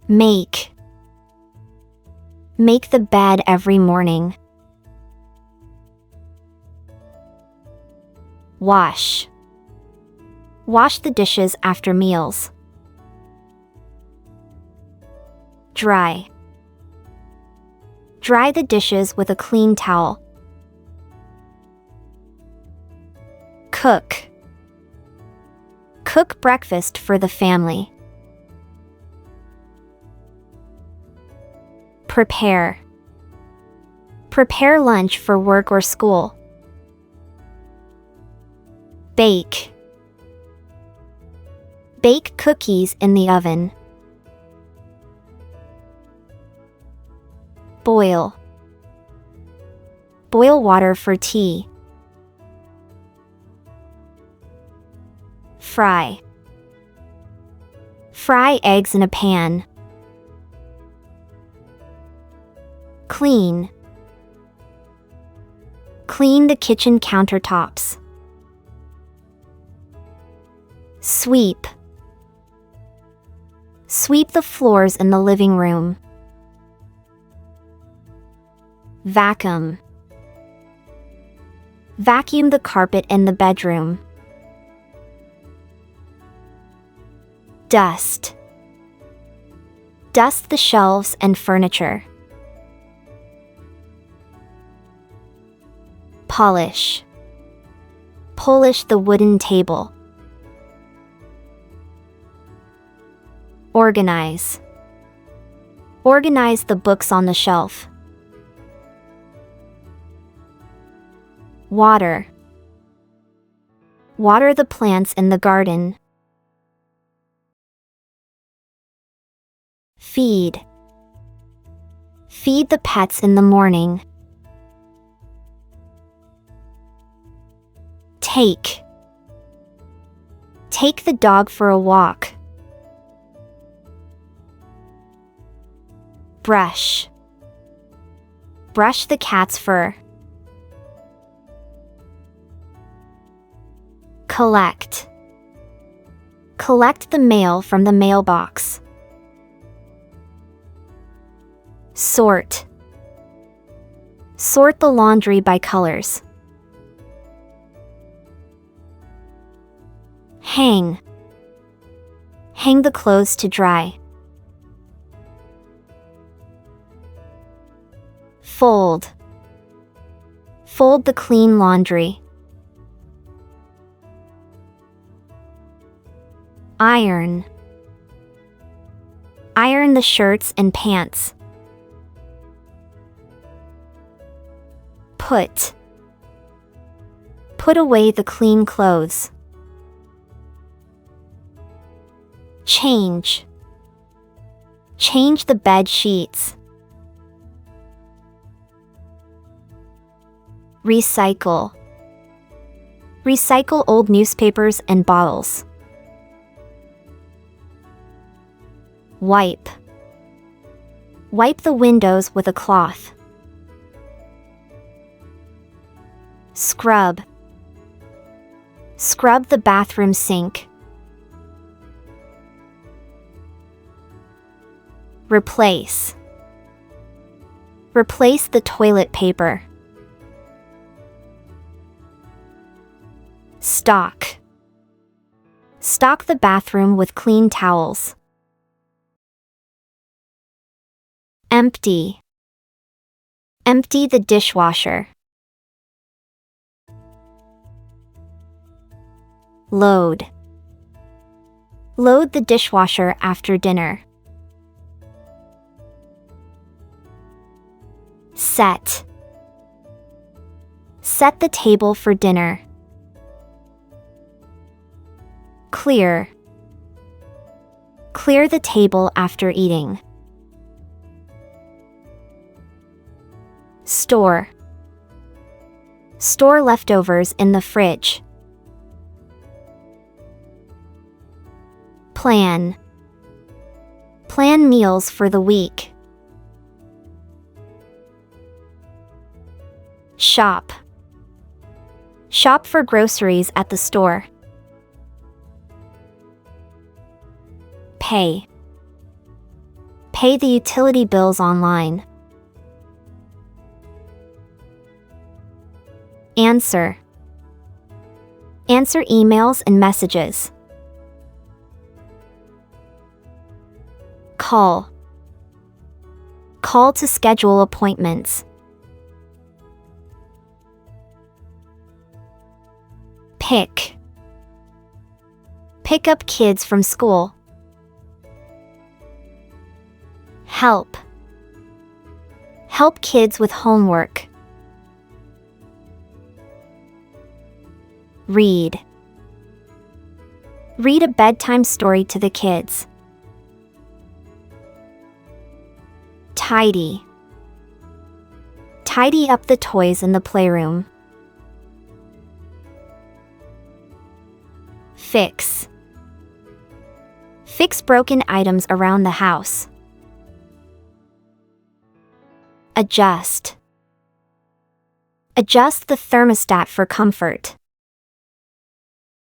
Make. Make the bed every morning. Wash. Wash the dishes after meals. Dry. Dry the dishes with a clean towel. Cook. Cook breakfast for the family. Prepare. Prepare lunch for work or school. Bake. Bake cookies in the oven. Boil. Boil water for tea. Fry. Fry eggs in a pan. Clean. Clean the kitchen countertops. Sweep. Sweep the floors in the living room. Vacuum. Vacuum the carpet in the bedroom. Dust. Dust the shelves and furniture. Polish. Polish the wooden table. Organize. Organize the books on the shelf. Water. Water the plants in the garden. Feed. Feed the pets in the morning. Take. Take the dog for a walk. Brush. Brush the cat's fur. Collect. Collect the mail from the mailbox. Sort. Sort the laundry by colors. Hang. Hang the clothes to dry. Fold. Fold the clean laundry. Iron. Iron the shirts and pants. Put. Put away the clean clothes. Change. Change the bed sheets. Recycle. Recycle old newspapers and bottles. Wipe. Wipe the windows with a cloth. Scrub. Scrub the bathroom sink. Replace. Replace the toilet paper. Stock. Stock the bathroom with clean towels. Empty. Empty the dishwasher. Load. Load the dishwasher after dinner. Set. Set the table for dinner. Clear. Clear the table after eating. Store. Store leftovers in the fridge. Plan. Plan meals for the week. Shop. Shop for groceries at the store. Pay. Pay the utility bills online. Answer. Answer emails and messages. Call. Call to schedule appointments. Pick. Pick up kids from school. Help. Help kids with homework. Read. Read a bedtime story to the kids. Tidy. Tidy up the toys in the playroom. Fix. Fix broken items around the house. Adjust. Adjust the thermostat for comfort.